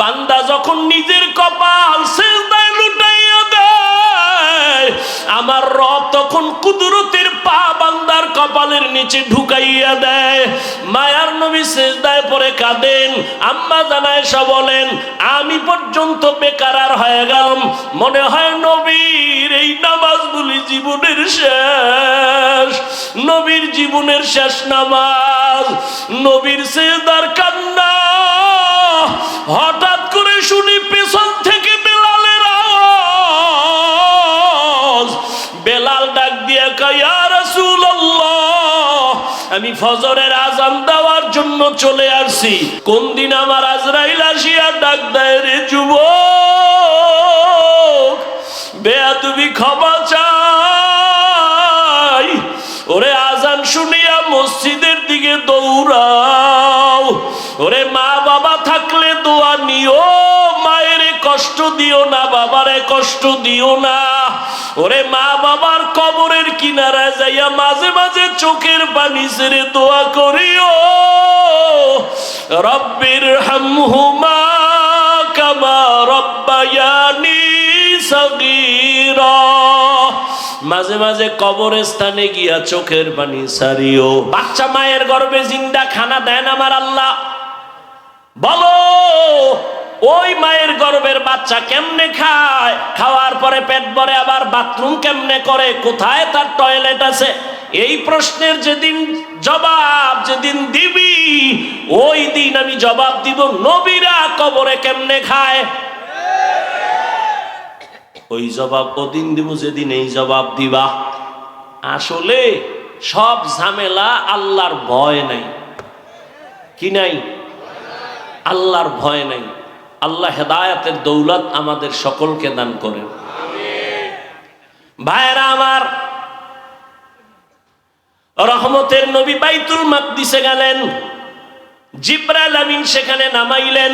বান্দা যখন নিজের কপাল সিজদায় লুটাইয়া দেয়, আমার রব তখন কুদরতের পা বান্দার কপালের নিচে ঢুকাইয়া দেয়। মায়ার নবী সিজদায় পড়ে কাঁদেন। আম্মা জান আয়েশা বলেন, আমি পর্যন্ত বেকারার হয়ে গেলাম, মনে হয় নবীর এই নামাজগুলি জীবনের শেষ, নবীর জীবনের শেষ নামাজ। নবীর সিজদার কান্না হঠাৎ করে শুনি পেছন থেকে বেলালের আওয়াজ। বেলাল ডাক দিয়ে কয়, ইয়া রাসূলুল্লাহ, আমি ফজরের আযান দেওয়ার জন্য চলে আসছি। কোন দিন আমার আজরাইল আসিয়া ডাক দেয়, রে যুবক, বেয়াদবি ক্ষমা চাই। ওরে আজান শুনিয়া মসজিদের দিকে দৌড়াও। ওরে মা বাবা থাকলে দোয়া নিও, মায়ের কষ্ট দিও না, বাবারে কষ্ট দিও না। ওরে মা বাবার কবরের কিনারায় যাইয়া মাঝে মাঝে চোখের পানি ছেড়ে দোয়া করিও, রব্বির হামহুমা কামা রব্বায়ানি সগীরা। মাঝে মাঝে কবরস্থানে গিয়া চোখের পানি ছাড়িও। বাচ্চা মায়ের গর্ভে জিন্দা খানা দেন আমার আল্লাহ, বলো ওই মায়ের গর্ভের বাচ্চা কেমনে খায়? খাওয়ার পরে পেট ভরে আবার বাথরুম কেমনে করে? কোথায় তার টয়লেট আছে? এই প্রশ্নের যেদিন জবাব যেদিন দিবি, ওই দিন আমি জবাব দিব, নবীরা কবরে কেমনে খায়। ওই জবাব ওদিন দিব যেদিন এই জবাব দিবা। আসলে সব ঝামেলা আল্লাহর ভয় নাই। কি নাই? আল্লাহর ভয় নাই। আল্লাহ হেদায়েতের দৌলত আমাদের সকলকে দান করেন। ভাইরা আমার, রহমতের নবী বাইতুল মাকদিসে গেলেন, জিবরাইল আমিন সেখানে নামাইলেন।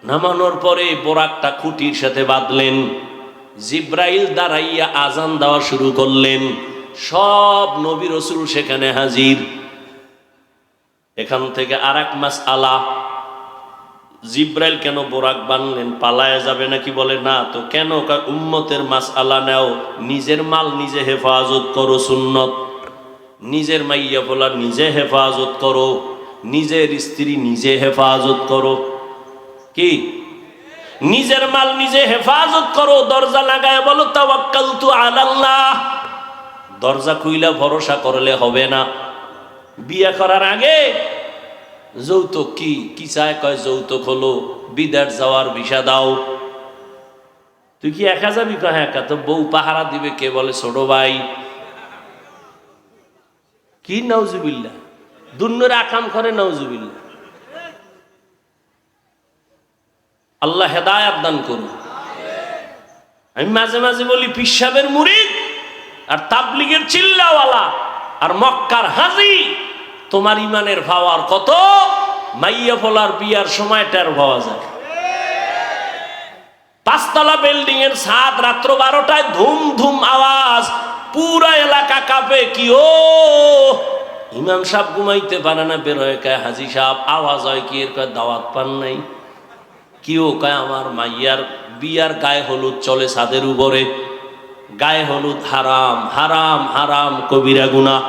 নামানোর পরে বোরাকটা খুঁটির সাথে বাঁধলেন। জিবরাইল দাঁড়াইয়া আজান দেওয়া শুরু করলেন। সব নবী রাসূল সেখানে হাজির। এখান থেকে আরেক মাসআলা, জিবরাইল কেন বোরাক বানলেন? পালায়া যাবে নাকি? বলে না তো। কেন? উম্মতের মাসআলা নাও, নিজের মাল নিজে হেফাজত করো, সুন্নত। নিজের মাইয়া পোলা নিজে হেফাজত করো, নিজের স্ত্রী নিজে হেফাজত করো। কি? নিজের মাল নিজে হেফাজত করো। দরজা লাগায় বলো তাওয়াক্কালতু আলাল্লাহ। দরজা খুইলা ভরসা করলে হবে না। বিয়ে করার আগে যৌতুক কি কি চায়? কয় যৌতুক হলো বিদেশ যাওয়ার ভিসা দাও। তুই কি একা যাবি? কয় একা। তো বউ পাহারা দিবে কে? বলে ছোট ভাই। কি নাউজুবিল্লাহ, দুন্নরে আকাম করে নাউজুবিল্লাহ। আল্লাহ হেদায়েত দান করুন। আমি মাঝে মাঝে বলি, পীর সাহেবের মুরিদ আর তাবলীগের চিল্লাওয়ালা আর মক্কার হাজী, তোমার ইমানের পাওয়ার কত? মাইয়া ফলার বিয়ার সময় টের পাওয়া যায়। পাঁচতলা বিল্ডিং এর ছাদ, রাত্র 12টায় ধুম ধুম আওয়াজ, পুরা এলাকা কাঁপে। কি ও ইমাম সাহেব ঘুমাইতে পারে না, বের হয়ে কয় হাজী সাহেব। আওয়াজ হয় কি? এর কয় দাওয়াত পান নাই। কি ও? কয় আমার মাইয়ার বিয়ার গায়ে হলুদ চলে ছাদের উপরে। গায়ে হলুদ হারাম, হারাম, হারাম, কবিরা গুনাহ।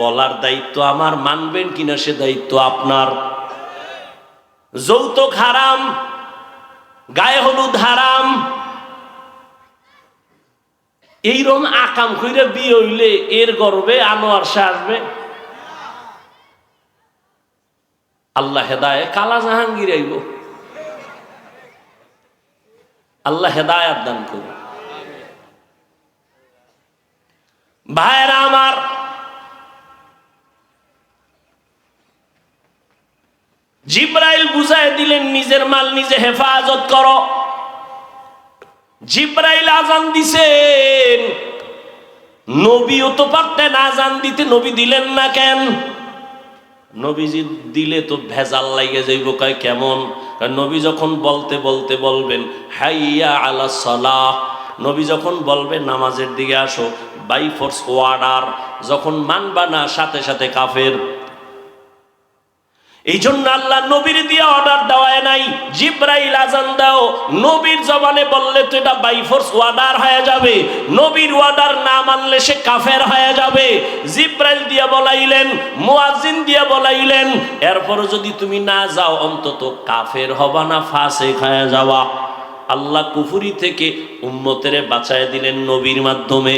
বলার দায়িত্ব আমার, মানবেন কিনা সে দায়িত্ব আপনার। যৌতুক হারাম, গায়ে হলুদ হারাম। এইরকম আকাম কইরা বিয়ে হইলে এর গর্বে আনোয়ার শাহ আসবে? আল্লাহ হেদায়েত, কালা জাহাঙ্গীর আইব। আল্লাহ হেদায়েত দান করুন। ভাইরা আমার, জিবরাইল বুঝায় দিলেন নিজের মাল নিজে হেফাজত করো। জিবরাইল আজান দিছেন, নবীও তো পারতেন আজান দিতে, নবী দিলেন না কেন? নবীজি দিলে তো ভেজাল লাগে যাইব। কয় কেমন? নবী যখন বলতে বলতে বলবেন হাইয়া আলা সালাহ, নবী যখন বলবেন নামাজের দিকে আসো, বাই ফোর্স ওয়ার্ডার, যখন মানবা না সাথে সাথে কাফের। এই জন্য আল্লাহ নবীর দিয়ে অর্ডার দেওয়ায় নাই, জিব্রাইল আজান দাও, নবীর জবানে বললে তো এটা বাই ফোর্স ওয়ার্ডার হয়ে যাবে, নবীর ওয়ার্ডার না মানলে সে কাফের হয়ে যাবে। জিব্রাইল দিয়া বলাইলেন, মুয়াজ্জিন দিয়া বলাইলেন, এরপর যদি তুমি না যাও অন্তত কাফের হবা না, ফাসিক হয়ে যাওয়া। আল্লাহ কুফরি থেকে উম্মতেরে বাঁচায় দিলেন নবীর মাধ্যমে।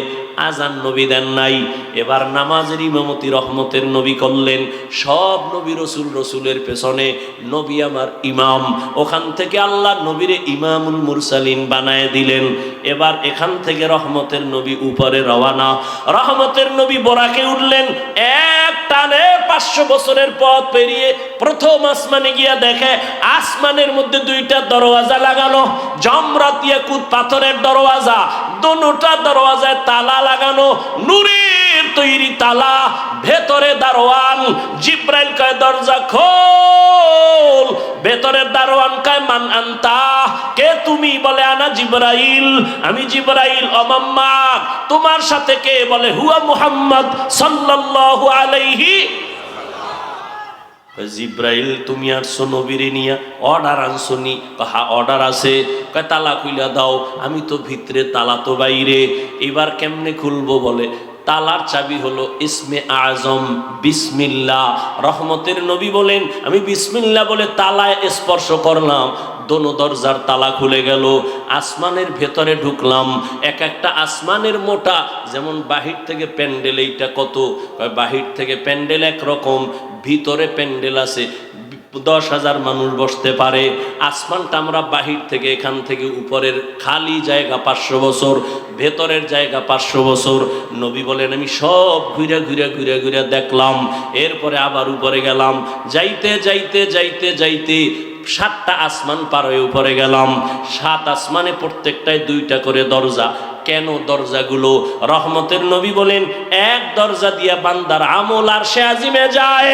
আজান নবী দেন নাই, এবার নামাজের ইমামতি রহমতের নবী করলেন। সব নবী রসুল, রসুলের পেছনে নবী আমার ইমাম। ওখান থেকে আল্লাহ নবীরে ইমামুল মুরসালিন বানায় দিলেন। এবার এখান থেকে রহমতের নবী উপরে রওয়ানা। রহমতের নবী বোরাকে উঠলেন, এক টানে 500 বছরের পথ পেরিয়ে প্রথম আসমানে গিয়া দেখে আসমানের মধ্যে 2টা দরওয়াজা লাগানো, জমরাত ইয়াকুত পাথরের দরওয়াজা, দোনোটা দরওয়াজায় তালা লাগানো, নূরের তৈরি তালা, ভেতরে দারোয়ান। জিব্রাইল কয় দরজা খোল, ভেতরের দারোয়ান কয় মান আনতা, কে তুমি? বলে আনা জিব্রাইল, আমি জিব্রাইল। অমাম্মা, তোমার সাথে কে? বলে হুয়া মুহাম্মদ সাল্লাল্লাহু আলাইহি। জিব্রাইল তুমি আসছো নবীরে নিয়া, অর্ডার আনছো নি? হ্যাঁ অর্ডার আছে। কয় তালা খুইলা দাও। আমি তো ভিতরে, তালা তো বাইরে। এবার কেমনে খুলবো? বলে তালার চাবি হলো ইসমে আজম বিসমিল্লাহ। রহমতের নবী বলেন, আমি বিসমিল্লাহ বলে তালায় স্পর্শ করলাম, দোনো দরজার তালা খুলে গেল। আসমানের ভেতরে ঢুকলাম। এক একটা আসমানের মোটা, যেমন বাহির থেকে প্যান্ডেল, এইটা কত? বাহির থেকে প্যান্ডেল একরকম, ভিতরে প্যান্ডেল আছে 10,000 মানুষ বসতে পারে। আসমানটা আমরা বাহির থেকে, এখান থেকে উপরের খালি জায়গা 500 বছর, ভেতরের জায়গা 500 বছর। নবী বলেন আমি সব ঘুরে ঘুরে ঘুরে ঘুরে দেখলাম। এরপরে আবার উপরে গেলাম, যাইতে যাইতে যাইতে যাইতে 7টা আসমান পার হয়ে উপরে গেলাম। 7 আসমানে প্রত্যেকটায় 2টা করে দরজা। কেন দরজাগুলো? রহমতের নবী বলেন, এক দরজা দিয়া বান্দার আমল আরশে আজিমে যায়,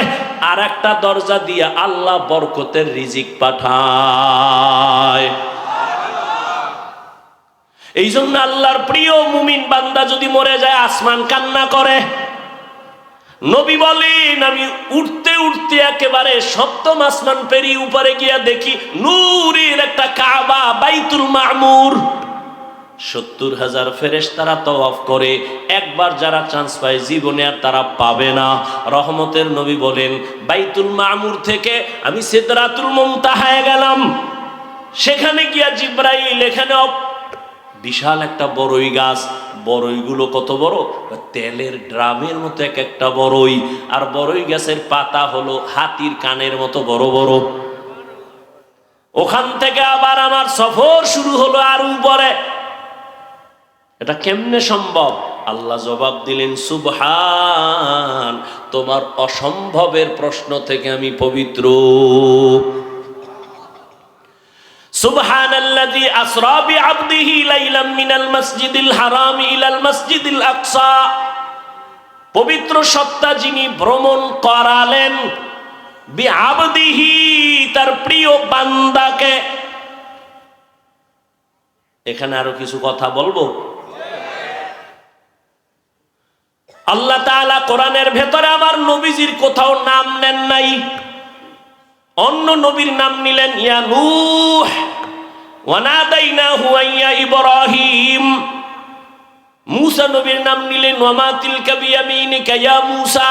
আর একটা দরজা দিয়া আল্লাহ বরকতের রিজিক পাঠায়। এই জন্য আল্লাহর প্রিয় মুমিন বান্দা যদি মরে যায়, আসমান কান্না করে। নবী বলেন আমি উঠতে উঠতে একেবারে 7ম আসমান পেরিয়ে উপরে গিয়া দেখি নূরের একটা কাবা, বাইতুল মামুর। 70,000 ফেরেশতারা তওয়াফ করে। একবার যারা চান্স পায় জীবনে আর তারা পাবে না। রহমতের নবী বলেন বাইতুল মামুর থেকে আমি সিদরাতুল মুনতাহায় গেলাম। সেখানে গিয়া জিব্রাইল, এখানে বিশাল একটা বড়ই গাছ। বড়ইগুলো কত বড়? তেলের ড্রামের মতো এক একটা বড়ই। আর বড়ই গাছের পাতা হলো হাতির কানের মতো বড় বড়। ওখান থেকে আবার আমার সফর শুরু হলো আর উপরে। এটা কেমনে সম্ভব? আল্লাহ জবাব দিলেন সুবহান, তোমার অসম্ভবের প্রশ্ন থেকে আমি পবিত্র। সুবহানাল্লাযী আসরা বিআবদিহি লাইলাম মিনাল মাসজিদিল হারাম ইলাল মাসজিদিল আকসা। পবিত্র সত্তা যিনি ভ্রমণ করালেন বিআবদিহি, তার প্রিয় বান্দাকে। এখানে আরো কিছু কথা বলবো। আল্লাহ তাআলা কোরআনের ভেতরে আবার নবীজির কোথাও নাম নেন নাই, অন্য নবীর নাম নিলেন ইয়া নূহ ওয়া নাদাইনাহু ইয়া ইব্রাহিম। মূসা নবীর নাম নিলেন ওয়া মা তিলকা বিয়ামিনিকা ইয়া মূসা।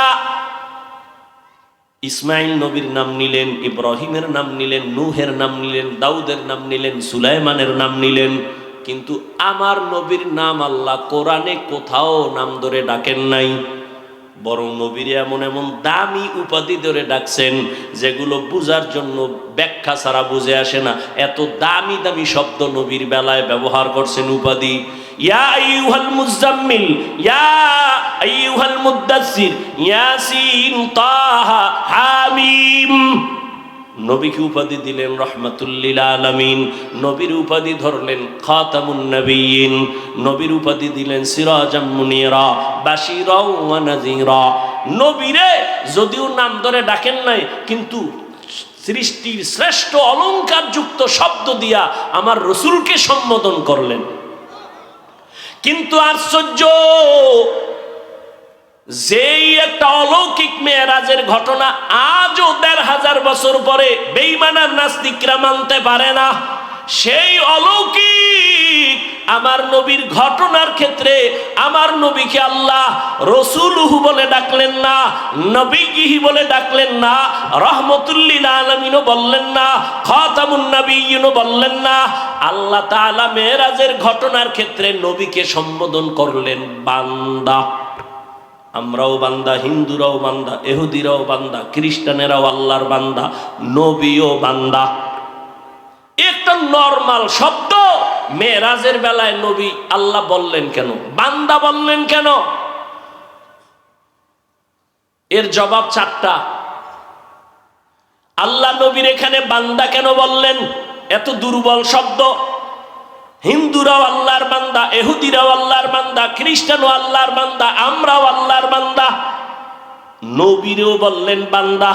ইসমাইল নবীর নাম নিলেন, ইব্রাহিমের নাম নিলেন, নূহের নাম নিলেন, দাউদের নাম নিলেন, সুলাইমানের নাম নিলেন। কিন্তু আমার নবীর নাম আল্লাহ কোরআনে কোথাও নাম ধরে ডাকেন নাই, বরং নবীর এমন এমন দামি উপাধি ধরে ডাকছেন যেগুলো বুঝার জন্য ব্যাখ্যা ছাড়া বুঝে আসে না। এত দামি দামি শব্দ নবীর বেলায় ব্যবহার করছেন উপাধি। ইয়া আইয়ুহাল মুজাম্মিল, ইয়া আইয়ুহাল মুদ্দাসসির, ইয়াসিন, তাহা, হামিম। নবীকে উপাধি দিলেন রহমাতুল লিল আলামিন। নবীর উপাধি ধরলেন খাতামুন নবিয়্যিন। নবীর উপাধি দিলেন সিরাজাম মুনিরা, বাশীরা ওয়া নাযীরা। নবীরে যদিও নাম ধরে ডাকেন নাই, কিন্তু সৃষ্টির শ্রেষ্ঠ অলংকার যুক্ত শব্দ দিয়া আমার রাসূলকে সম্বোধন করলেন। কিন্তু আশ্চর্য, যেই একটা অলৌকিক মেরাজের ঘটনা আজও ১৫০০ বছর পরে বেঈমান আর নাস্তিকরা মানতে পারে না, সেই অলৌকিক আমার নবীর ঘটনার ক্ষেত্রে আমার নবীকে আল্লাহ রসুলুহু বলে ডাকলেন না, নবীহি বলে ডাকলেন না, রহমতুল্লিল আলামিনও বললেন না, খাতামুন নবিয়্যিনও বললেন না। আল্লাহ তাআলা মেরাজের ঘটনার ক্ষেত্রে নবীকে সম্বোধন করলেন বান্দা। আমরাও বান্দা, হিন্দুরাও বান্দা, ইহুদিরাও বান্দা, খ্রিস্টানেরাও আল্লাহর বান্দা, নবীও বান্দা। একটা নরমাল শব্দ মেরাজের বেলায় নবী আল্লাহ বললেন কেন, বান্দা বললেন কেন? এর জবাব 4টা। আল্লাহ নবীর এখানে বান্দা কেন বললেন? এত দুর্বল শব্দ। হিন্দুরাও আল্লাহর বান্দা, ইহুদিরাও আল্লাহর বান্দা, খ্রিস্টানও আল্লাহর বান্দা, আমরাও আল্লাহর বান্দা। নবীরেও বললেন বান্দা।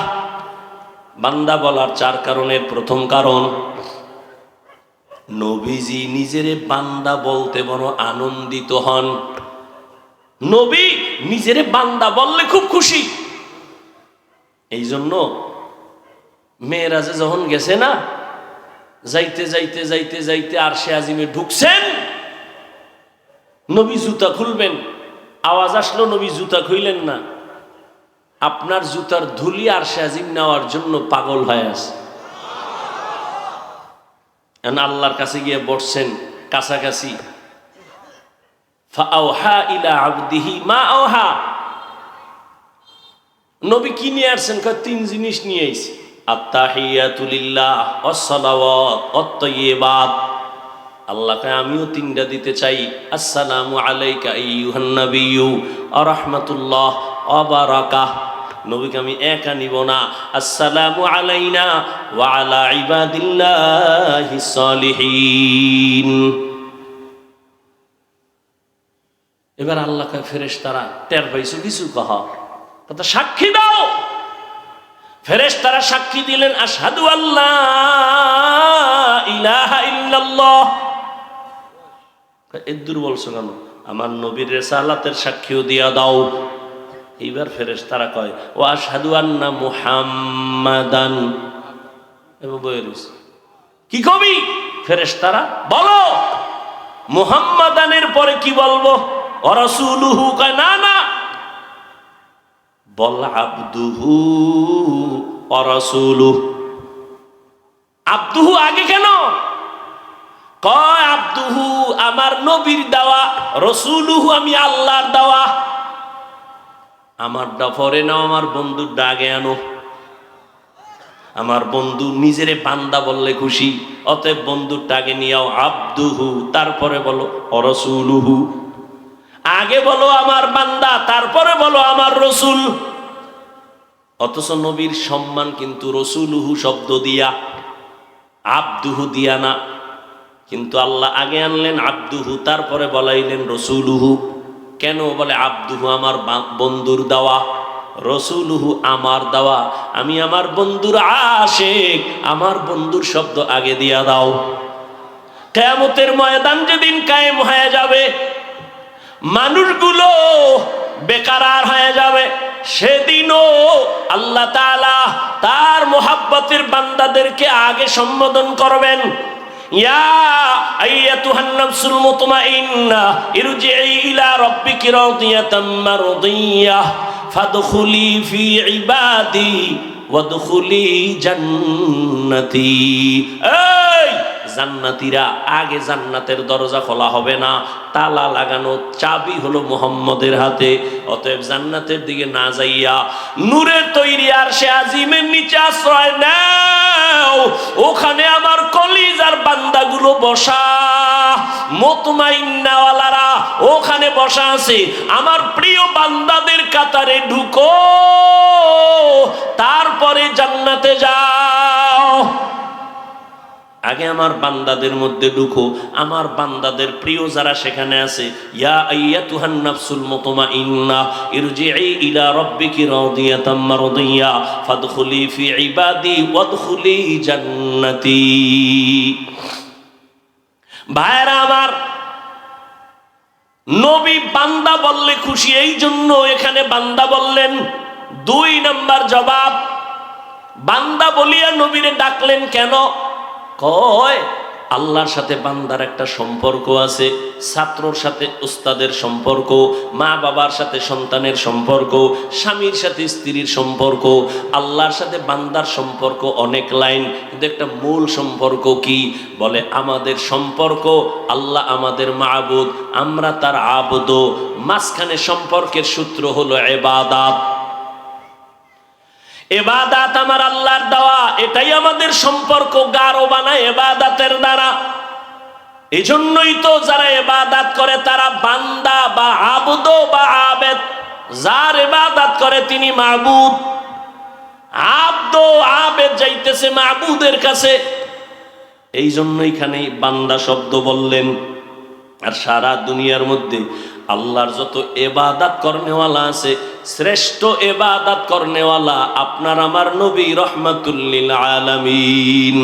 বান্দা বলার 4 কারণের প্রথম কারণ, নবীজি নিজেরে বান্দা বলতে বড় আনন্দিত হন। নবী নিজেরে বান্দা বললে খুব খুশি। এই জন্য মেরাজে যখন গেছে না, যাইতে যাইতে যাইতে যাইতে আরশে আজিমে ঢুকছেন, নবী জুতা খুলবেন, আওয়াজ আসলো নবী জুতা খুইলেন না। আপনার জুতার ধুলি আরশে আজিম নেওয়ার জন্য পাগল হয়ে আছে। আল্লাহর কাছে গিয়ে বসছেন কাছাকাছি। ফাআওহা ইলা আবদিহি মা আওহা। নবী কি নিয়ে আসছেন? 3 জিনিস নিয়ে আইছে। আত্তাহিয়াতু লিল্লাহ ওয়াসসালাওয়াত ওয়াত-তাইয়্যিবাত। আল্লাহকে আমিও 3টা দিতে চাই। আসসালামু আলাইকা আইয়ুহান নাবিয়্যু ওয়া রাহমাতুল্লাহ ওয়া বারাকাতুহু। নবীকে আমি একা নিব না। আসসালামু আলাইনা ওয়া আলা ইবাদিল্লাহিস সালিহিন। এবার আল্লাহ কয় ফেরেশতারা, টের পাইছো কিছু? কহ কথা, সাক্ষী দাও। ফেরেশতারা সাক্ষী দিলেন, আশহাদু আল্লা ইলাহা ইল্লাল্লাহ। এর দুর্বল কেন? আমার নবীর রিসালাতের সাক্ষীও দিয়া দাও। এইবার ফেরেশতারা কয় ওয়া আশহাদু আন্না মুহাম্মাদান। কি কবি? ফেরেশতারা বলো মুহাম্মাদানের পরে কি বলবো? ওয়া রাসূলুহু। কয় না না, বল আবদুহু ওয়া রাসূলুহু। আবদুহু আগে কেন? কয় আবদুহু আমার নবীর দেওয়া, রাসূলুহু আমি আল্লাহর দেওয়া। আমার পরে নাও, আমার বন্ধুর ডাকে আনো। আমার বন্ধু নিজেরে বান্দা বললে খুশি, অতএব বন্ধুর ডাকে নিয়াও আবদুহু, তারপরে বলো রাসূলুহু। আগে বলো আমার বান্দা, তারপরে বলো আমার রসুল। অথচ নবীর সম্মান কিন্তু রাসূলুহু শব্দ দিয়া, আবদুহু দিয়া না। কিন্তু আল্লাহ আগে আনলেন আবদুহু, তারপরে বলাইলেন রাসূলুহু। কেন? বলে আবদুহু আমার বন্ধুর দেওয়া, রাসূলুহু আমার দেওয়া। আমি আমার বন্ধুর আশিক, আমার বন্ধুর শব্দ আগে দিয়া দাও। কিয়ামতের ময়দান যেদিন কায়েম হয়ে যাবে, মানুষগুলো বেকারার হয়ে যাবে, সেদিনও আল্লাহ তাআলা তার মোহাব্বতের বান্দাদেরকে আগে সম্বোধন করবেন। ইয়া আইয়াতুহান নাফসুল মুতমাইন্না ইরজিই ইলা রাব্বিকি রাদিয়াতাম মারদিয়াহ ফাদখুলি ফি ইবাদি ওয়াদখুলি জান্নাতি। এই জান্নাতীরা, আগে জান্নাতের দরজা খোলা হবে না, তালা লাগানো, চাবি হলো মুহাম্মদের হাতে। অতএব জান্নাতের দিকে না যাইয়া নূরের তৈরি আরশে আজিমের নিচে আশ্রয় নাও। ওখানে আমার কলিজার বান্দাগুলো বসা, মুতমাইন্নাওয়ালারা ওখানে বসা আছে। আমার প্রিয় বান্দাদের কাতারে ঢুকো, তারপরে জান্নাতে যাও। আগে আমার বান্দাদের মধ্যে ঢুকো, আমার বান্দাদের প্রিয় যারা সেখানে আছে। ইয়া আইয়াতুহান নাফসুল মুতমাইন্না ইরজিই ইলা রাব্বিকি রাদিয়াতাম মারদিয়া ফাদখুলি ফি ইবাদি ওয়াদখুলি জান্নাতি। ভাইরা আমার, নবী বান্দা বললে খুশি, এই জন্য এখানে বান্দা বললেন। 2 নাম্বার জবাব, বান্দা বলিয়া নবীরে ডাকলেন কেন? কয় আল্লাহর সাথে বান্দার একটা সম্পর্ক আছে, ছাত্রর সাথে উস্তাদের সম্পর্ক, মা বাবার সাথে সন্তানের সম্পর্ক, স্বামীর সাথে স্ত্রীর সম্পর্ক। আল্লাহর সাথে বান্দার সম্পর্ক অনেক লাইন, কিন্তু একটা মূল সম্পর্ক কি? বলে আমাদের সম্পর্ক, আল্লাহ আমাদের মাবুদ, আমরা তার আবুদ। মাঝখানে সম্পর্কের সূত্র হলো ইবাদত। ইবাদত আমার আল্লাহর দেওয়া, এটাই আমাদের সম্পর্ক গাঢ় বানায় ইবাদতের দ্বারা। এজন্যই তো যারা ইবাদত করে তারা বান্দা বা আবুদ বা আবেদ। যার ইবাদত করে তিনি মাবুদ, আব্দ আবেদ যাইতেছে মাবুদের কাছে। এই জন্য এখানে বান্দা শব্দ বললেন। আর সারা দুনিয়ার মধ্যে আল্লাহর যত ইবাদত করনেওয়ালা আছে, শ্রেষ্ঠ ইবাদত করনেওয়ালা আপনার আমার নবী রহমাতুল লিল আলামিন।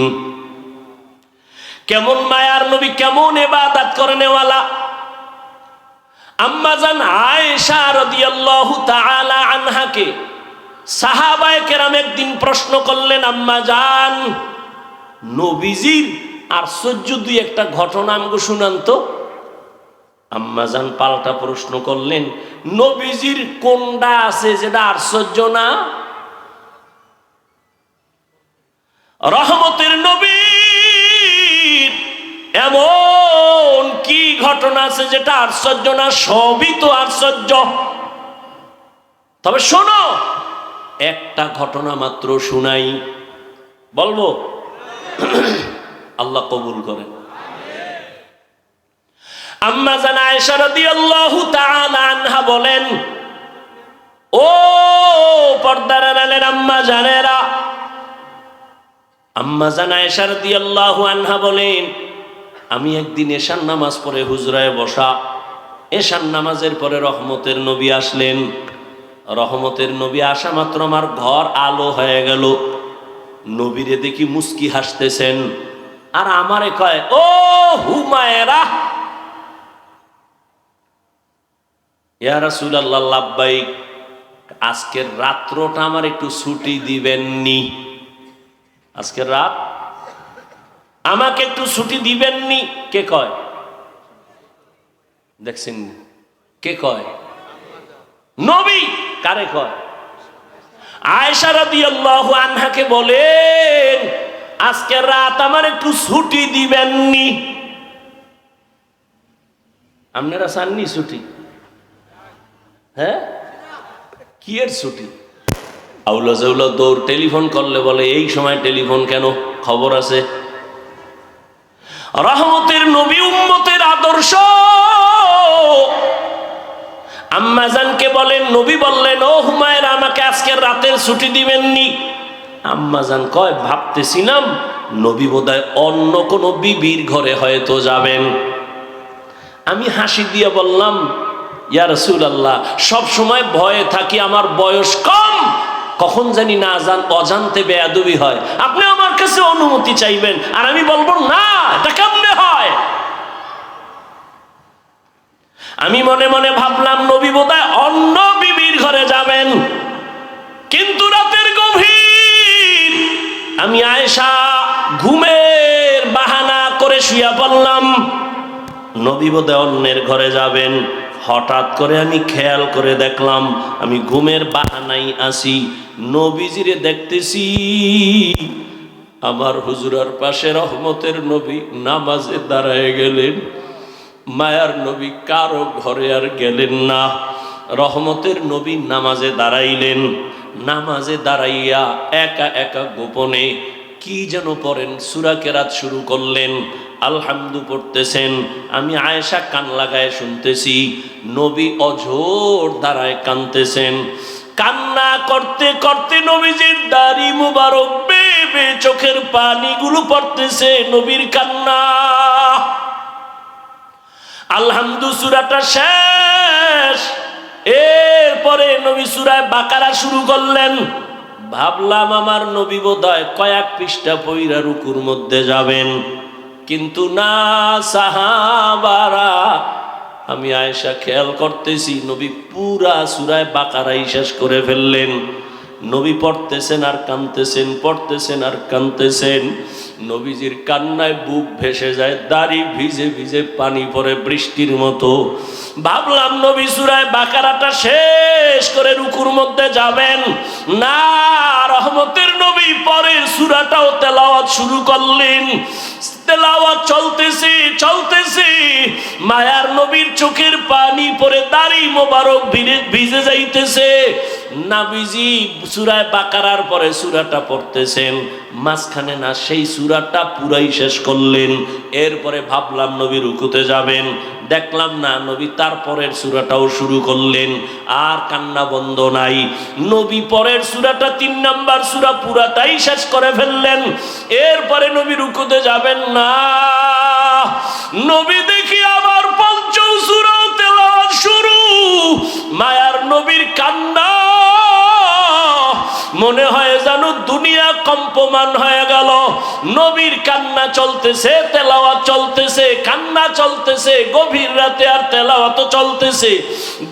কেমন মায়ার নবী, কেমন ইবাদত করনেওয়ালা। আম্মা জান আয়েশা রাদিয়াল্লাহু তাআলা আনহাকে সাহাবায়ে কেরাম একদিন প্রশ্ন করলেন, আম্মা জান নবীজির আশ্চর্য দুই একটা ঘটনা আমাকে শুনান তো। আম্মাজান পাল্টা প্রশ্ন করলেন, নবীজির কোনটা আছে যেটা আশ্চর্য না? রহমতের নবীর এমন কি ঘটনা আছে যেটা আশ্চর্য না? সবই তো আশ্চর্য। তবে শোনো, একটা ঘটনা মাত্র শুনাই, বলবো? আল্লাহ কবুল করেন। আম্মা জান আয়েশা রাদিয়াল্লাহু তাআলা আনহা বলেন, ও পর্দার আড়ালের আম্মা জানেরা, আম্মা জান আয়েশা রাদিয়াল্লাহু আনহা বলেন, আমি একদিন এশার নামাজ পড়ে হুজরায় বসা, এশার নামাজের পরে রহমতের নবী আসলেন। রহমতের নবী আসা মাত্র আমার ঘর আলো হয়ে গেল। নবীরে দেখি মুস্কি হাসতেছেন, আর আমারে কয়, ও হুমায়রা। ইয়া রাসূলুল্লাহ লাব্বাইক, আজকের রাত্রটা আমার একটু ছুটি দিবেননি? আজকের রাত আমাকে একটু ছুটি দিবেননি? কে কয়? দেখছেন কে কয়? নবী। কারে কয়? আয়েশা রাদিয়াল্লাহু আনহাকে বলেন, আজকের রাত আমার একটু ছুটি দিবেননি? আপনারা চাননি ছুটি? হ্যাঁ, কি এর ছুটি? আউলা জাউলা দৌড় টেলিফোন করলে বলে, এই সময় টেলিফোন কেন, খবর আছে। রহমতের নবী উম্মতের আদর্শ। আম্মাজানকে বলেন, নবী বললেন, ও হুমায়রা আমাকে আজকের রাতের ছুটি দিবেননি? আম্মাজান কয়, ভাবতেছিলাম নবী বোধহয় অন্য কোনো বিবির ঘরে হয়তো যাবেন। আমি হাসি দিয়ে বললাম, ইয়া রাসূলুল্লাহ, সব সময় ভয়ে থাকি, আমার বয়স কম, কখন জানি না অজান্তে বেয়াদবি হয়, আপনি আমার কাছে অনুমতি চাইবেন আর আমি বলবো না, এটা কেমনে হয়? আমি মনে মনে ভাবলাম নবী বোধহয় অন্য বিবির ঘরে যাবেন। কিন্তু রাতের গভীর, আমি আয়েশা ঘুমের বাহানা করে শুয়ে পড়লাম, নবী বোধহয় অন্যের ঘরে যাবেন। হঠাৎ করে আমি খেয়াল করে দেখলাম, আমি ঘুমের বাহানাই আসি, নবীজিরে দেখতেছি আমার হুজুরার পাশে রহমতের নবী নামাজে দাঁড়ায় গেলেন। মায়ার নবী কারো ঘরে আর গেলেন না, রহমতের নবী নামাজে দাঁড়াইলেন। নামাজে দাঁড়াইয়া একা একা গোপনে কি যেন পড়েন, সূরা কেরাত শুরু করলেন, আলহামদু পড়তেছেন। আমি আয়েশা কান লাগায় শুনতেছি, নবী অঝোর দাঁড়ায় কাঁদতেছেন। কান্না করতে করতে নবীজির দাড়ি মুবারক বেয়ে বেয়ে চোখের পানিগুলো পড়তেছে, নবীর কান্না। আলহামদু সূরাটা শেষ, এরপরে নবী সূরা বাকারা শুরু করলেন। ভাবলাম আমার নবী বোধহয় কয়েক পৃষ্ঠা পইরা রুকুর মধ্যে যাবেন, কিন্তু না, সাহাবারা আমি আয়েশা খেয়াল করতেছি নবী পুরা সূরা বাকারাই শেষ করে ফেললেন। নবী পড়তেছেন আর কাঁদতেছেন, পড়তেছেন আর কাঁদতেছেন। নবীজির কান্নায় বুক ভেসে যায়, দাড়ি ভিজে ভিজে পানি পড়ে বৃষ্টির মতো। ভাবলাম নবী সূরা বাকারাটা শেষ করে রুকুর মধ্যে যাবেন না, রহমতের নবী পরের সূরাটাও তেলাওয়াত শুরু করলেন। তেলাওয়াত চলতেছে চলতেছে, মায়ার নবীর চোখের পানি পড়ে দাড়ি মোবারক ভিজে যাইতেছে। নবীজি সূরা বাকারার পরে সূরাটা পড়তেছেন, মাঝখানে না সেই সূরাটা পুরাই শেষ করলেন। এরপরে ভাবলাম নবী রুকুতে যাবেন, দেখলাম না, নবী তারপরের সূরাটাও শুরু করলেন। আর কান্না বন্ধ নাই। নবী পরের সূরাটা 3 নাম্বার সূরা পুরাটাই শেষ করে ফেললেন। এরপরে নবী রুকুতে যাবেন না, নবী দেখি আবার পঞ্চম সূরা তেলাওয়াত শুরু। মায়ার নবীর কান্না মনে হয় যেন দুনিয়া কম্পমান হয়ে গেল। নবীর কান্না চলতেছে, তেলাওয়াত চলতেছে, কান্না চলতেছে, গভীর রাতে আর তেলাওয়াত চলতেছে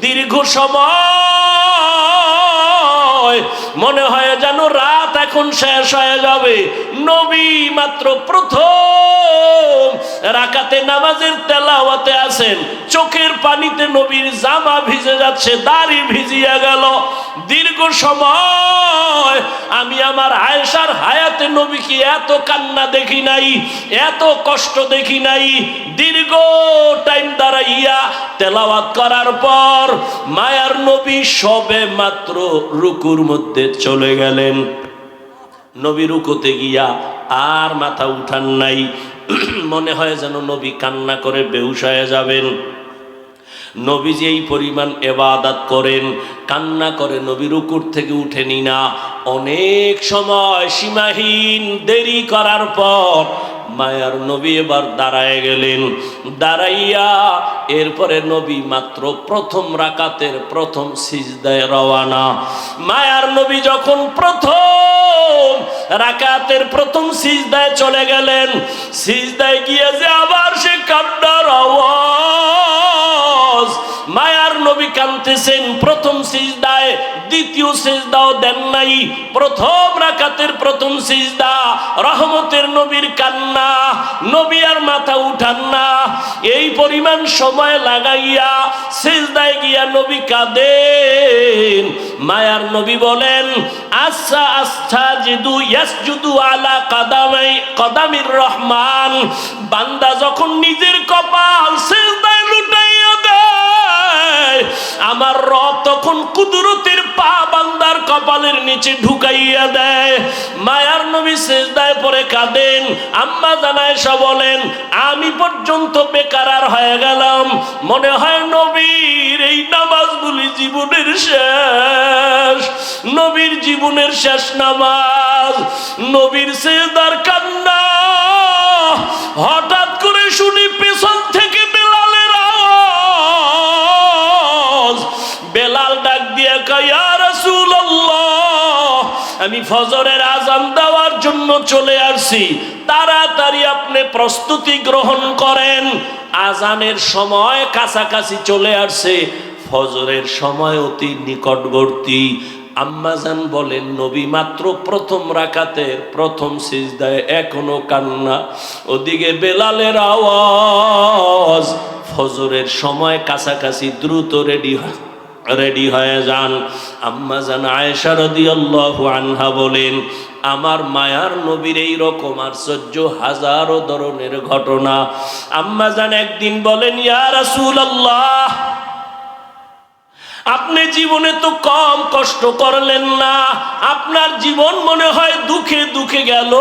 দীর্ঘ সময়। মনে হয় যেন রাত এখন শেষ হয়ে যাবে। নবী মাত্র প্রথম রাকাতে নামাজের তেলাওয়াতে আছেন, চোখের পানিতে নবীর জামা ভিজে যাচ্ছে, দাড়ি ভিজিয়া গেল। দীর্ঘ সময় আমি আমার আয়েশার হায়াতে নবীকে এত কান্না দেখি নাই, এত কষ্ট দেখি নাই। দীর্ঘ টাইম দাঁড়াইয়া তেলাওয়াত করার পর মায়ার নবী সবে মাত্র রুকুর মধ্যে চলে গেলেন। নবী রুকুতে গিয়া আর মাথা উঠান নাই। মনে হয় যেন নবী কান্না করে বেহুশ হয়ে যাবেন। নবীজি এই পরিমাণ ইবাদত করেন, কান্না করে নবী রুকুর থেকে উঠেনি না। অনেক সময় সীমাহীন দেরি করার পর মায়ার নবী এবার দাঁড়ায় গেলেন। দাঁড়াইয়া এরপরে নবী মাত্র প্রথম রাকাতের প্রথম সিজদায় রওয়ানা। মায়ার নবী যখন প্রথম রাকাতের প্রথম সিজদায় চলে গেলেন, সিজদায় গিয়ে যে আবার সে কান্নার আওয়াজ। মায়ার নবী কাঁদতেছেন প্রথম সিজদায়, দ্বিতীয় সিজদাও দেন নাই। প্রথম রাকাতের প্রথম সিজদা, রহমতের নবীর কান্না, নবী আর মাথা উঠান না। এই পরিমাণ সময় লাগাইয়া সিজদায় গিয়া নবী কাঁদেন। মায়ার নবী বলেন, আচ্ছা আচ্ছা জিদু ইয়াসজুদু আলা কদামির রহমান। বান্দা যখন নিজের কপাল সিজদায় লুটাইয়া দেয়, আমার রব তখন কুদরতের পা বান্দার কপালের নিচে ঢুকাইয়া দেয়। মায়ার নবী সিজদায় পড়ে কাঁদেন। আম্মা জান আয়েশা বলেন, আমি পর্যন্ত বেকারার হয়ে গেলাম। মনে হয় নবীর এই নামাজগুলি জীবনের শেষ, নবীর জীবনের শেষ নামাজ। নবীর সিজদার কান্না হঠাৎ করে শুনি পেছন থেকে বেলালের আওয়াজ। বেলাল ডাক দিয়ে কয়, ইয়া রাসূলুল্লাহ, আমি ফজরের আযান দেওয়ার জন্য চলে আসছি, তাড়াতাড়ি আপনি প্রস্তুতি গ্রহণ করেন। আযানের সময় কাছাকাছি চলে আসছে, ফজরের সময় অতি নিকটবর্তী। আম্মাজান বলেন, নবী মাত্র প্রথম রাকাতের প্রথম সিজদায় এখনো কান্না, ওদিকে বেলালের আওয়াজ। ফজরের সময় কাছাকাছি, দ্রুত রেডি হয়ে যান। আম্মাজান আয়েশা রাদিয়াল্লাহু আনহা বলেন, আমার মায়ার নবীর এই রকম আশ্চর্য হাজারো ধরনের ঘটনা। আম্মাজান একদিন বলেন, ইয়া রাসূলুল্লাহ, আপনি জীবনে তো কম কষ্ট করলেন না, আপনার জীবন মনে হয় দুঃখে দুঃখে গেল।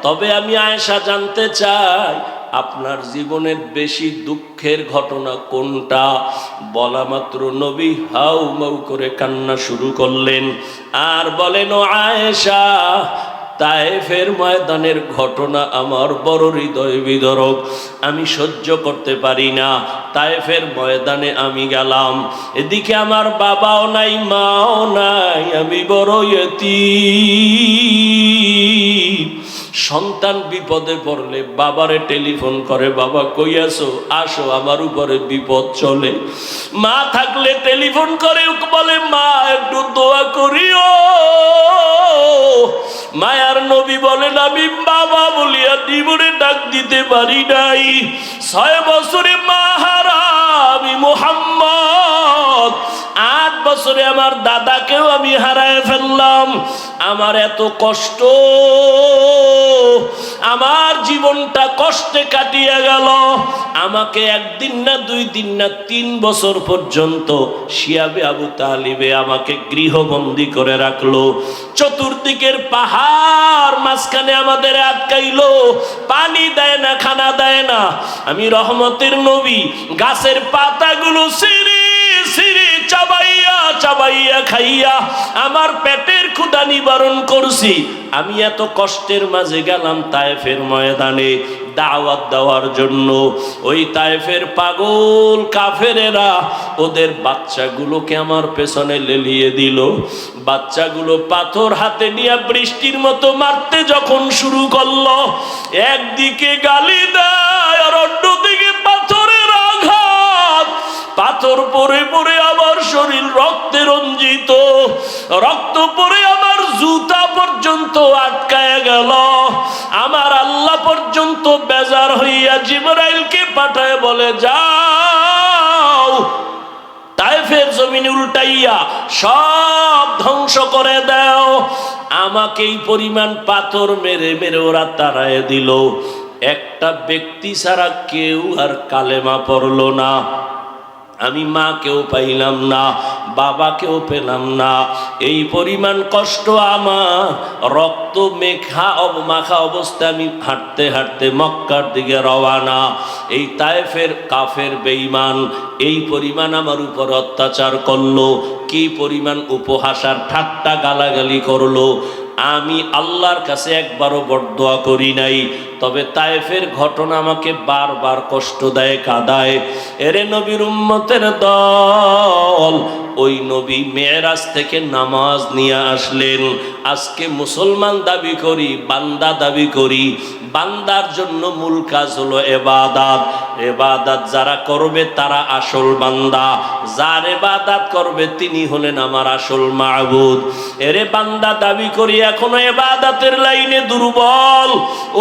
তবে আমি আয়েশা জানতে চাই, আপনার জীবনের বেশি দুঃখের ঘটনা কোনটা? বলা মাত্র নবী হাউ মাউ করে কান্না শুরু করলেন আর বলেন, ও আয়েশা, তায়েফের ময়দানের ঘটনা আমার বড় হৃদয় বিদারক, আমি সহ্য করতে পারি না। তায়েফের ময়দানে আমি গেলাম, এদিকে আমার বাবাও নাই, মাও নাই, আমি বড় ইয়তীম। সন্তান বিপদে পড়লে বাবারে টেলিফোন করে, বাবা কই আছো, আসো আমার উপরে বিপদ চলে। মা থাকলে টেলিফোন করে বলে, মা একটু দোয়া করিও। মায়ার নবী বলেন, আমি বাবা বলিয়া জীবনে ডাক দিতে পারি নাই। 6 বছরে মা হারা আমি মুহাম্মদ, 8 বছরে আমার দাদাকেও আমি হারায় ফেললাম। আমার এত কষ্ট, আমার জীবনটা কষ্টে কাটিয়ে গেল। আমাকে 1 দিন না 2 দিন না 3 বছর পর্যন্ত শিয়াবে আবু তালিবে আমাকে গৃহবন্দী করে রাখলো। চতুর্দিকের পাহাড় মাঝখানে আমাদের আটকাইলো, পানি দেয় না, খানা দেয় না। আমি রহমতের নবী গাছের পাতাগুলো ছিঁড়ি ছিঁড়ি চাবাইয়া চাবাইয়া খাইয়া আমার পেটের ক্ষুধা নিবারণ করছি। আমি এত কষ্টের মাঝে গেলাম তায়েফের ময়দানে দাওয়াত দেওয়ার জন্য। ওই তায়েফের পাগল কাফেরেরা ওদের বাচ্চাগুলোকে আমার পেছনে লেলিয়ে দিল। বাচ্চাগুলো পাথর হাতে নিয়ে বৃষ্টির মতো মারতে যখন শুরু করলো, একদিকে গালি দেয় আর অন্যদিকে পাথরের আঘাত। পাথর পরে পরে আমার শরীর রক্তে রঞ্জিত, রক্ত পরে আমার জুতা পর্যন্ত আটকায় গেল। আমার আল্লাহ পর্যন্ত বেজার হইয়া জিবরাইলকে পাঠায় বলে, যাও তায়েফের জমিন উল্টাইয়া সব ধ্বংস করে দাও। আমাকে এই পরিমাণ পাথর মেরে মেরে ওরা তাড়ায় দিল। একটা ব্যক্তি ছাড়া কেউ আর কালেমা পড়ল না। আমি মাকেও পাইলাম না, বাবাকেও পেলাম না। এই পরিমাণ কষ্ট আমার, রক্ত মাখা অবস্থায় আমি হাঁটতে হাঁটতে মক্কার দিকে রওয়ানা। এই তায়েফের কাফের বেঈমান এই পরিমাণ আমার উপর অত্যাচার করলো, কি পরিমাণ উপহাসার ঠাট্টা গালাগালি করলো। আমি আল্লাহর কাছে একবারও বরদোয়া করি নাই, তবে তায়েফের ঘটনা আমাকে বারবার কষ্ট দেয়, কাঁদায়। এরে নবীর উম্মতের দল, ওই নবী মেরাজ থেকে নামাজ নিয়ে আসলেন। আজকে মুসলমান দাবি করি, বান্দা দাবি করি। বান্দার জন্য মূল কাজ হলো ইবাদত। ইবাদত যারা করবে তারা আসল বান্দা, যার ইবাদত করবে তিনি হলেন আমার আসল মাবুদ। এরে বান্দা দাবি করি, এখনো ইবাদতের লাইনে দুর্বল।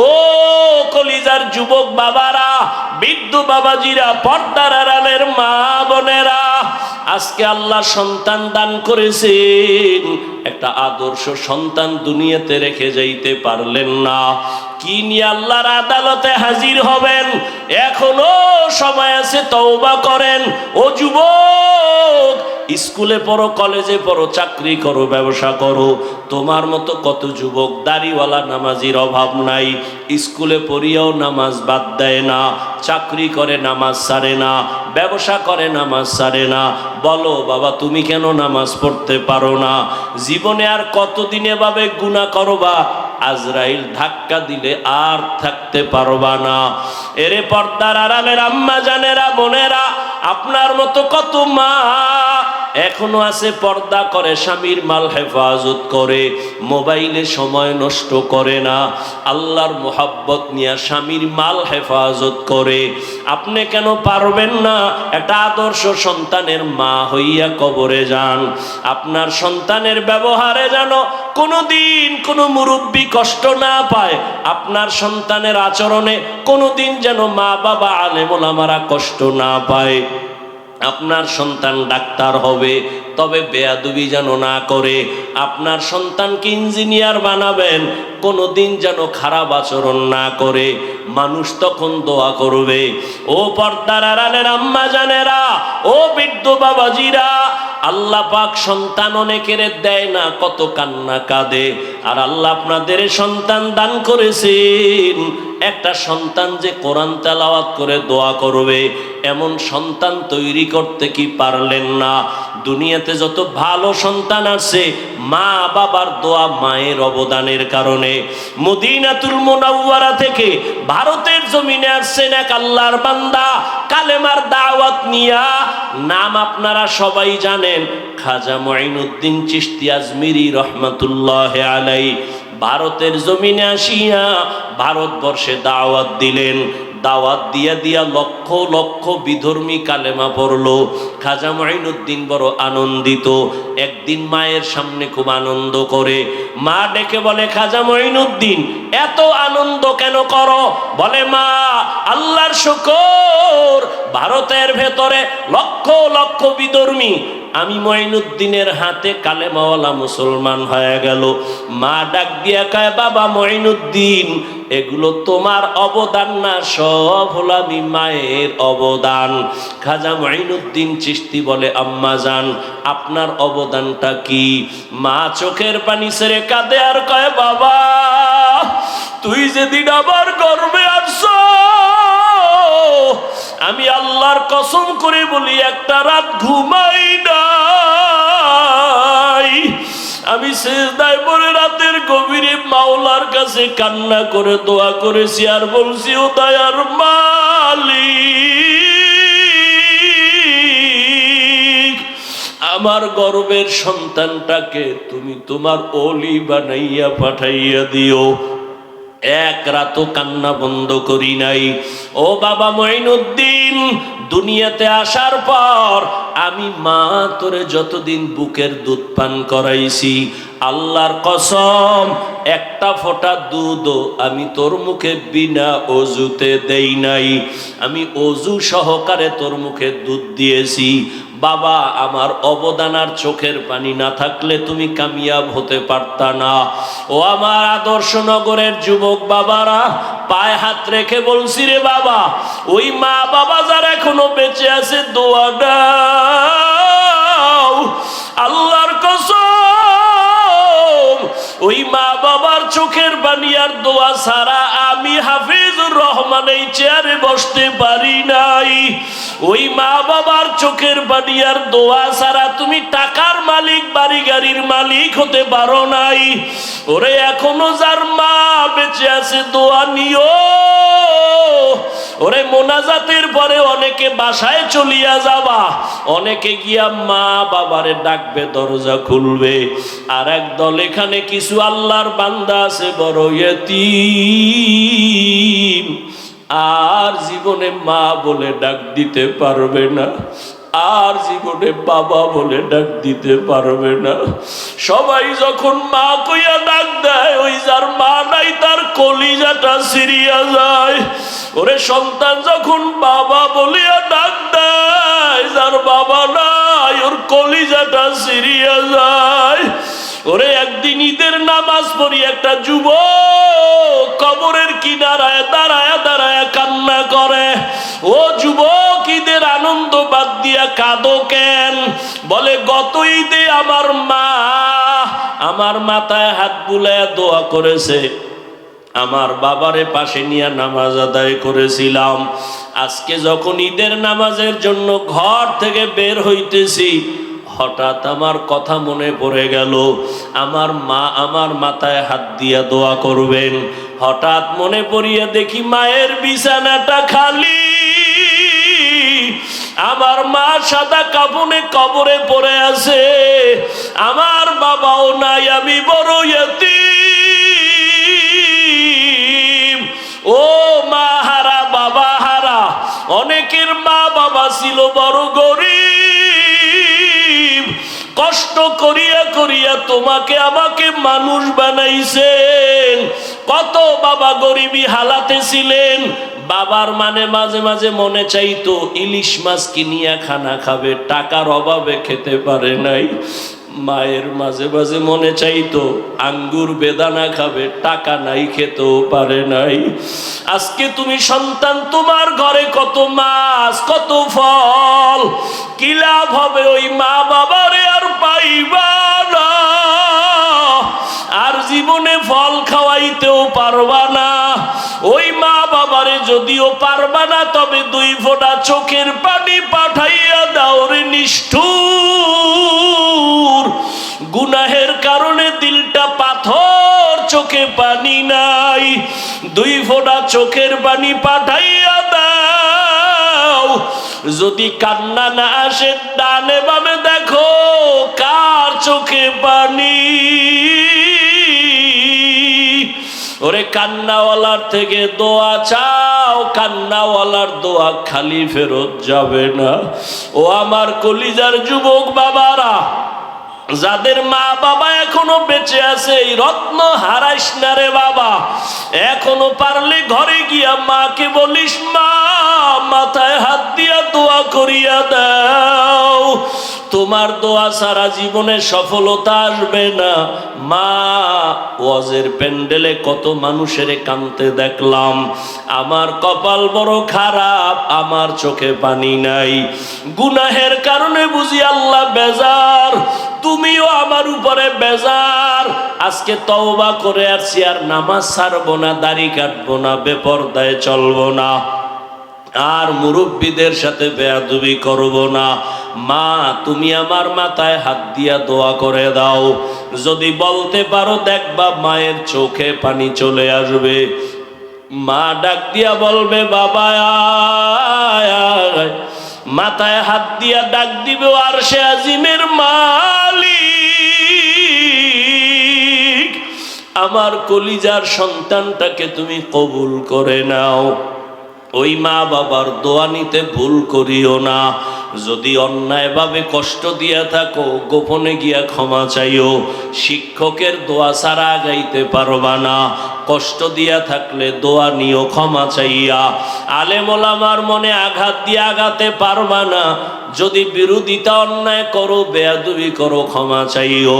ও কলিজার যুবক বাবারা, বৃদ্ধ বাবাজিরা, পর্দার আড়ালের মা বোনেরা, আজকে আল্লাহ সন্তান দান করেছেন, একটা আদর্শ সন্তান দুনিয়াতে রেখে যাইতে পারলেন না। কি নিয়ে আল্লাহর আদালতে হাজির হবেন? এখনো সময় আছে, তওবা করেন। ও যুবক, স্কুলে পড়ো, কলেজে পড়ো, চাকরি করো, ব্যবসা করো, তোমার মতো কত যুবক দাড়িওয়ালা নামাজির অভাব নাই। স্কুলে পড়িয়াও নামাজ বাদ দেয় না, চাকরি করে নামাজ ছাড়ে না, ব্যবসা করে নামাজ ছাড়ে না। বলো বাবা, তুমি কেন নামাজ পড়তে পারো না? জীবনে আর কতদিন এভাবে গুনাহ করবা? আজরাইল ধাক্কা দিলে আর থাকতে পারবা না। এরে পর্দার আড়ালের আম্মা জানেরা, বোনেরা, আপনার মতো কত মা এখনো আছে, পর্দা করে, স্বামীর মাল হেফাজত করে, মোবাইলে সময় নষ্ট করে না, আল্লাহর মোহাব্বত নিয়ে স্বামীর মাল হেফাজত করে। আপনি কেন পারবেন না? একটা আদর্শ সন্তানের মা হইয়া কবরে যান। আপনার সন্তানের ব্যবহারে যেন কোনোদিন কোনো মুরব্বী কষ্ট না পায়, আপনার সন্তানের আচরণে কোনোদিন যেন মা বাবা আলেম ওলামারা কষ্ট না পায়। আপনার সন্তান ডাক্তার হবে, তবে বেয়াদবি যেন না করে। আপনার সন্তানকে ইঞ্জিনিয়ার বানাবেন, কোনোদিন যেন খারাপ আচরণ না করে। মানুষ তখন দোয়া করবে। ও পর্দার আড়ালের আম্মা জানেরা, ও বৃদ্ধ বাবাজিরা, আল্লাহ পাক সন্তান অনেকের দেয় না, কত কান্না কাঁদে। আর আল্লাহ আপনাদের সন্তান দান করেছেন, একটা সন্তান যে কোরআন তেলাওয়াত করে দোয়া করবে, এমন সন্তান তৈরি করতে কি পারলেন না? দুনিয়াতে যত ভালো সন্তান আছে, মা বাবার দোয়া, মায়ের অবদানের কারণে। মদিনাতুল মুনাওয়ারা থেকে ভারতের জমিনে আসছেন এক আল্লাহর বান্দা, কালেমার দাওয়াত নিয়া। নাম আপনারা সবাই জানেন, খাজা মুঈনুদ্দিন চিশতি আজমিরি রহমাতুল্লাহ আলাইহি। ভারতের জমিনে আসিয়া ভারতবর্ষে দাওয়াত দিলেন। দাওয়াত দিয়া দিয়া লক্ষ লক্ষ বিধর্মী কালেমা পড়লো। খাজা মঈনুদ্দিন বড় আনন্দিত। একদিন মায়ের সামনে খুব আনন্দ করে, মা ডেকে বলে, খাজা মঈনুদ্দিন এত আনন্দ কেন করো? বলে, মা আল্লাহর শুকর, ভারতের ভেতরে লক্ষ লক্ষ বিধর্মী, আমি মঈনুদ্দিনের হাতে কালেমাওয়ালা মুসলমান হয়ে গেল। মা ডাক দিয়া কয়, বাবা মঈনুদ্দিন, এগুলো তোমার অবদান না, সব হলো আমি মায়ের অবদান। খাজা মঈনুদ্দিন চিশতি বলে, আম্মা জান আপনার অবদানটা কি? মা চোখের পানি ছেড়ে কাঁদে আর কয়, বাবা তুই যেদিন আমার গর্ভে আসছো, আমি আল্লাহর কসম করে বলি একটা রাত ঘুমাই নাই। আমি সিজদায় পড়ে রাতের গভীরে মাওলার কাছে কান্না করে দোয়া করেছি আর বলছি, ও দয়ার মালিক, আমার গর্বের সন্তানটাকে তুমি তোমার ওলি বানাইয়া পাঠাইয়া দিও। এক রাতও কান্না বন্ধ করি নাই। ও বাবা মঈনুদ্দিন, দুনিয়াতে আসার পর আমি মা তোরে যতদিন বুকের দুধ পান করাইছি, আল্লাহর কসম একটা ফোঁটা দুধও আমি তোর মুখে বিনা অজুতে দেই নাই। আমি অজু সহকারে তোর মুখে দুধ দিয়েছি। বাবা আমার অবদান আর চোখের পানি না থাকলে তুমি কামিয়াব হতে পারতা না। ও আমার আদর্শ নগরের যুবক বাবারা, পায়ে হাত রেখে বলছি রে বাবা, ওই মা বাবা যারা এখনো বেঁচে আছে দোয়া দাও। আল্লাহর কসম, ওই মা বাবার চোখের পানি আর দোয়া ছাড়া আমি হাফিজুর রহমান এই চেয়ারে বসতে পারি নাই। ওই মা বাবার চোখের পানি আর দোয়া ছাড়া তুমি টাকার মালিক, বাড়ি গাড়ির মালিক হতে পারো নাই। ওরে এখনো যার মা বেঁচে আছে দোয়া নিও। ওরে মোনাজাতের পরে অনেকে বাসায় চলিয়া যাবা, অনেকে গিয়া মা বাবারে ডাকবে, দরজা খুলবে। আর একদল এখানে কিছু আল্লাহর বান্দা আছে বড় ইয়তীম, আর জীবনে মা বলে ডাক দিতে পারবে না, আর জীবনে বাবা বলে ডাক দিতে পারবে না। সবাই যখন মা কইয়া ডাক দেয়, ওই যার মা নাই তার কলিজাটা ছিঁড়িয়া যায়। ওরে সন্তান যখন বাবা বলিয়া ডাক দেয়, যার বাবা নাই ওর কলিজাটা ছিঁড়িয়া যায়। ওরে একদিন ঈদের নামাজ পড়ি একটা যুবক কবরের কিনারায় দাঁড়ায় দাঁড়ায় কান্না করে। ও যুবক, ঈদের আনন্দ বাদ দিয়া কাঁদো কেন? বলে, গত ঈদে আমার মা আমার মাথায় হাত বুলায় দোয়া করেছে, আমার বাবারে পাশে নিয়ে নামাজ আদায় করেছিলাম। আজকে যখন ঈদের নামাজের জন্য ঘর থেকে বের হইতেছি, হঠাৎ আমার কথা মনে পড়ে গেল, আমার মা আমার মাথায় হাত দিয়া দোয়া করবেন। হঠাৎ মনে পড়িয়া দেখি মায়ের বিছানাটা খালি, আমার মা সাদা কাফনে কবরে পড়ে আছে, আমার বাবাও নাই, আমি বড় ইয়তীম। ও মা হারা বাবা হারা, অনেকের মা বাবা ছিল বড় গরিব, কষ্ট করিয়া করিয়া তোমাকে আমাকে মানুষ বানাইছেন। কত বাবা গরিবী হালাতে ছিলেন, বাবার মানে মাঝে মাঝে মনে চাইতো ইলিশ মাছ কিনিয়া খানা খাবে, টাকার অভাবে খেতে পারে নাই। মায়ের মাঝে মাঝে মনে চাইতো আঙ্গুর বেদানা খাবে, টাকা নাই, খেতেও পারে নাই। আজকে তুমি সন্তান, তোমার ঘরে কত মাছ কত ফল, কি লাভ হবে? ওই মা বাবারে আর পাইবা না, আর জীবনে ফল খাওয়াইতেও পারবা না। ওই মা বাবারে যদিও পারবা না, তবে দুই ফোঁটা চোখের পানি পাঠাইয়া দাও রে নিষ্ঠুর। গুনাহের কারণে দিলটা পাথর, চোখে পানি নাই, দুই ফোঁটা চোখের পানি পাঠাইয়া দাও। যদি কান্না না আসে, ডানে বামে দেখো কার চোখে পানি। ওরে কান্নাওয়ালার থেকে দোয়া চাও, কান্নাওয়ালার দোয়া খালি ফেরত যাবে না। ও আমার কলিজার যুবক বাবারা, যাদের মা বাবা এখনো বেঁচে আছে, এই রত্ন হারাইস না রে বাবা। এখনো পারলে ঘরে গিয়া মাকে বলিস, মা মাথায় হাত দিয়া দোয়া করিয়া দাও। তোমার দোয়া সারা জীবনে সফলতা আসবে না। মা, ওয়াজের প্যান্ডেলে কত মানুষের কাঁদতে দেখলাম, আমার কপাল বড় খারাপ, আমার চোখে পানি নাই। গুনাহের কারণে বুঝি আল্লাহ বেজার, তুমিও আমার উপরে বেজার। আজকে তওবা করে আসছি, আর নামাজ ছাড়বো না, দাড়ি কাটবো না, বেপরদায় চলবো না, আর মুরব্বীদের সাথে বেয়াদবি করব না। মা, তুমি আমার মাথায় হাত দিয়া দোয়া করে দাও। যদি বলতে পারো দেখবা মায়ের চোখে পানি চলে আসবে। মা ডাক দিয়া বলবে, বাবা আয় আয়। মাথায় হাত দিয়া ডাক দিবে, আরশে আজিমের মালিক, আমার কলিজার সন্তানটাকে তুমি কবুল করে নাও। ওই মা বাবার দোয়া নিতে ভুল করিও না। যদি অন্যায়ভাবে কষ্ট দিয়া থাকো, গোপনে গিয়া ক্ষমা চাইও। শিক্ষকের দোয়া ছাড়া আগাইতে পারবা না। কষ্ট দিয়া থাকলে দোয়া নিও ক্ষমা চাইয়া। আলেম ওলামার মনে আঘাত দিয়ে আগাতে পারবা না। যদি বিরোধিতা অন্যায় করো, বেয়াদবি করো, ক্ষমা চাইও।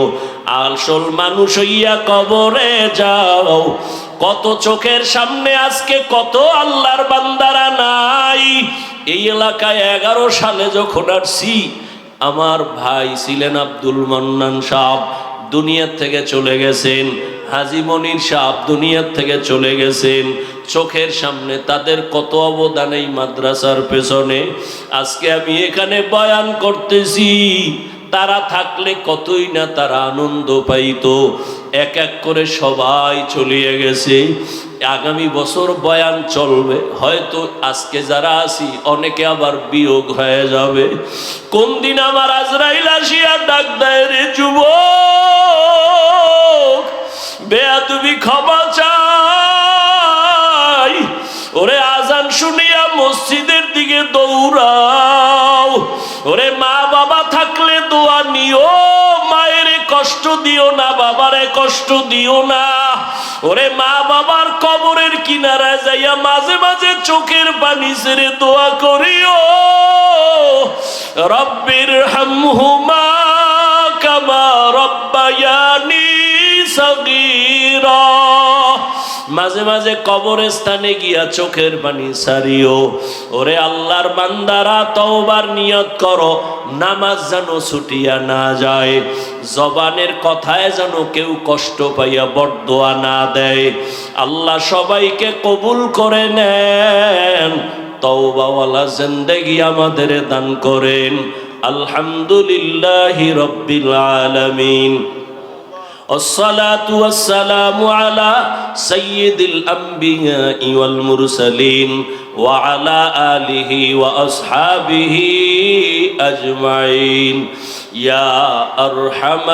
আসল মানুষ হইয়া কবরে যাও। কত চোখের সামনে আজকে কত আল্লাহর বান্দারা নাই। এই এলাকায় 11 সালে যখন আসছি, আমার ভাই ছিলেন আব্দুল মান্নান সাহেব, দুনিয়ার থেকে চলে গেছেন। হাজী মনির সাহেব দুনিয়ার থেকে চলে গেছেন। চোখের সামনে তাদের কত অবদান এই মাদ্রাসার পেছনে। আজকে আমি এখানে বয়ান করতেছি, তারা থাকলে কতই না তারা আনন্দ পাইতো। এক এক করে সবাই চলিয়ে গেছে। আগামী বছর বয়ান চলবে, হয়তো আজকে যারা আছি অনেকে আবার বিয়োগ হয়ে যাবে। কোন দিন আমার আজরাইল আসিয়া ডাক দেয়, রে যুবক, বেয়াদবি ক্ষমা চাই। ওরে আজান শুনিয়া মসজিদের দিকে দৌড়াও। ওরে মা বাবা থাকলে দোয়া নিও, মায়ের কষ্ট দিও না, বাবারে কষ্ট দিও না। ওরে মা বাবার কবরের কিনারায় যাইয়া মাঝে মাঝে চোখের পানি ছেড়ে দোয়া করিও, রব্বির হামহুমা কামা রব্বায়ানি সগীরা। মাঝে মাঝে কবরস্থানে গিয়া চোখের পানি ছাড়িও। ওরে আল্লাহর বান্দারা, তওবার নিয়ত করো, নামাজ যেন ছুটিয়া না যায়। জবানের কথায় যেন কেউ কষ্ট পাইয়া বরদোয়া না দেয়। আল্লাহ সবাইকে কবুল করে নেন। তওবাওয়ালা জিন্দেগি আমাদের দান করেন। আলহামদুলিল্লাহি রাব্বিল আলামিন। والصلاة والسلام على سيد الأنبياء والمرسلين وعلى آله وأصحابه أجمعين يا أرحم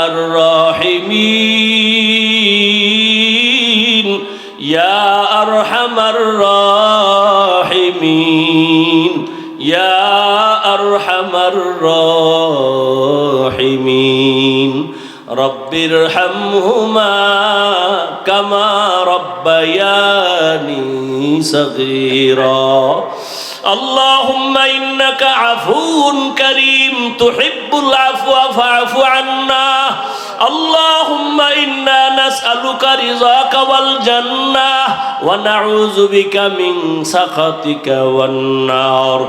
الراحمين يا أرحم الراحمين يا أرحم الراحمين رب ارحمهما كما ربياني صغيرا اللهم إنك عفو كريم تحب العفو فاعف عنا اللهم إنا نسألك رضاك والجنة ونعوذ بك من سخطك والنار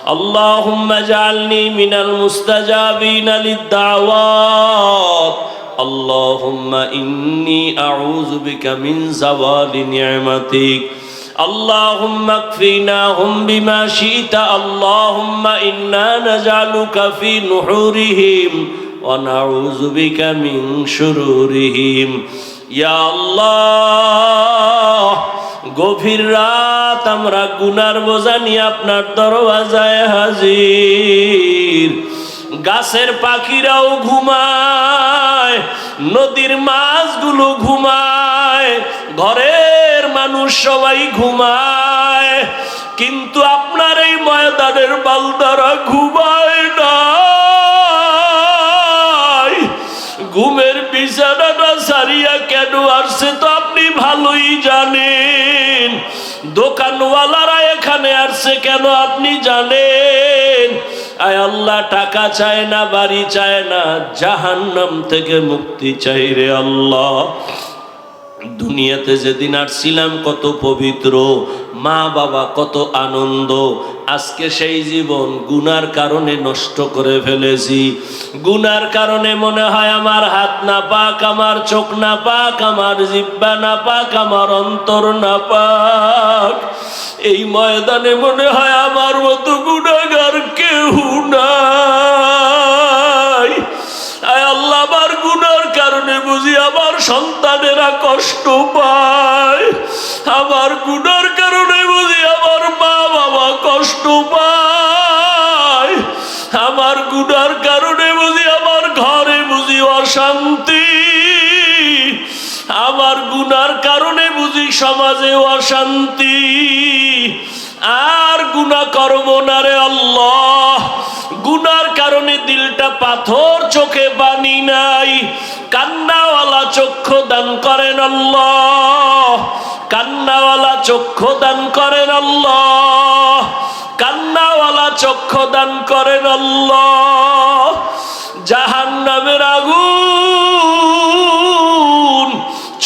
اللهم اجعلني من المستجابين للدعوات اللهم إني أعوذ بك من زوال نعمتك اللهم اكفناهم بما شئت اللهم إنا نجعلك في نحورهم ونعوذ بك من شرورهم يا الله গভীর রাত আমরা গুনার বোঝা নিয়ে আপনার দরওয়াজায় হাজির। গাছের পাখিরাও ঘুমায়, নদীর মাছগুলো ঘুমায়, ঘরের মানুষ সবাই ঘুমায়, কিন্তু আপনার এই ময়দানের বান্দারা ঘুমায় না। ঘুমের বিছানাটা সারিয়া কেন আসছে তো আপনি ভালোই জানেন। দোকানওয়ালারা এখানে আসছে কেন আপনি জানেন। আয় আল্লাহ, টাকা চায় না, বাড়ি চায় না, জাহান্নাম থেকে মুক্তি চাই রে আল্লাহ। দুনিয়াতে যেদিন আসছিলাম কত পবিত্র, মা বাবা কত আনন্দ, আজকে সেই জীবন গুনার কারণে নষ্ট করে ফেলেছি। গুনার কারণে মনে হয় আমার হাত না পাক, আমার চোখ না পাক, আমার জিহ্বা না পাক, আমার অন্তর না পাক। এই ময়দানে মনে হয় আমার মতো গুনাহগার কেউ নাই। আয় আল্লাহ, আমার গুনার কারণে বুঝি আমার সন্তানেরা কষ্ট পায়, আমার গুনার কারণে বুঝি আমার মা বাবা কষ্ট পায়, আমার গুনার কারণে বুঝি আমার ঘরে বুঝি অশান্তি, আমার গুনার কারণে বুঝি সমাজে অশান্তি। আর গুনাহ করব না রে আল্লাহ। গুনার কারণে দিলটা পাথর, চোখে পানি নাই। কান্নাওয়ালা চক্ষু দান করেন আল্লাহ, কান্নাওয়ালা চক্ষু দান করেন আল্লাহ, কান্নাওয়ালা চক্ষু দান করেন আল্লাহ। জাহান্নামের আগুন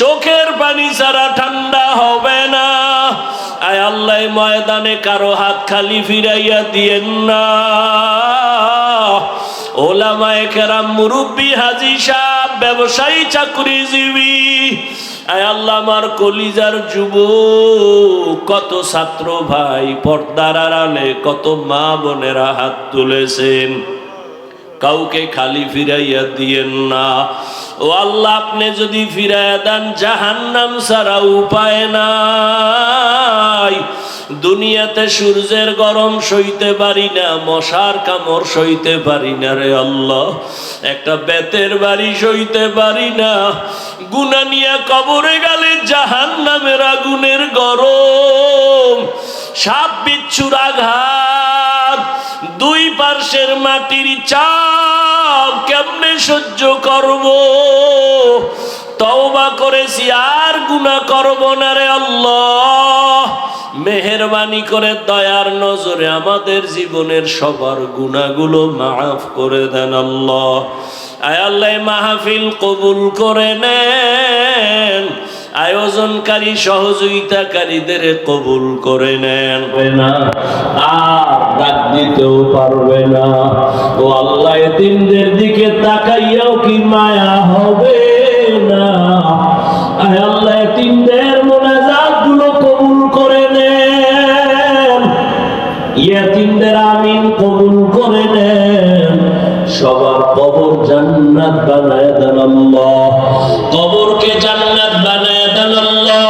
চোখের পানি ছাড়া ঠান্ডা হবে না। আয় আল্লাহ, ময়দানে কারো হাত খালি ফিরাইয়া দিয়েন না। ওলামায়ে কেরাম, মুরব্বী, হাজী সাহেব, ব্যবসায়ী, চাকরিজীবী, আয় আল্লাহ, আমার কলিজার যুবক, কত ছাত্র ভাই পর্দার আড়ালে, কত মা বোনেরা হাত তুলেছেন, কাউকে খালি ফিরাইয়া দিয়েন না। ও আল্লাহ, আপনি যদি ফিরাইয়া দেন জাহান্নাম ছাড়া উপায় নাই। দুনিয়াতে সূর্যের গরম সইতে পারি না, মশার কামড় সইতে পারি না রে আল্লাহ, একটা বেতের বাড়ি সইতে পারি না। গুনাহ নিয়ে কবরে গেলে জাহান্নামের আগুনের গরম, সাপ বিচ্ছুর আঘাত, দুই পার্শ্বের মাটির চাপ কেমনে সহ্য করব। তওবা করেছি, আর গুনাহ করব না রে আল্লাহ। মেহেরবানি করে দয়ার নজরে আমাদের জীবনের সবার গুনাহগুলো মাফ করে দেন আল্লাহ। আয় আল্লাহ, মাহফিল কবুল করে নেন, আয়োজনকারী সহযোগিতাকারীদের কবুল করে নেন। আর ডাক দিতেও পারবে না। ও আল্লাহ, এতিমদের দিকে তাকাইয়াও কি মায়া হবে না? আয় আল্লাহ, এতিমদের মোনাজাত গুলো কবুল করে নেন, ইয়েতিমদের আমিন কবুল করে নেন। সবার কবর জান্নাত বানায় দেন আল্লাহ, কবরকে জান্নাত বানায় দেন আল্লাহ।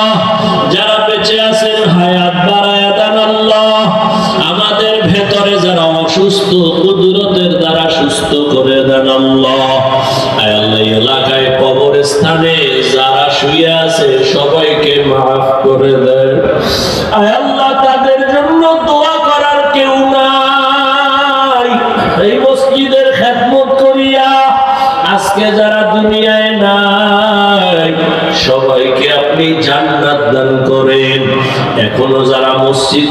যারা বেঁচে আছেন হায়াত বাড়ায় দেন আল্লাহ। আমাদের ভেতরে যারা অসুস্থ, কুদরতের দ্বারা সুস্থ করে দেন আল্লাহ। আয় আল্লাহ, এলাকায় কবরস্থানে যারা শুয়ে আছে সবাইকে মাফ করে দেন। আয় আল্লাহ, তাদের জন্য দোয়া করার কেউ নাই। এই মসজিদের খেদমত করিয়া আজকে যারা দুনিয়ায় নাই সবাইকে আপনি জান্নাত দান করেন। এখনো যারা মসজিদ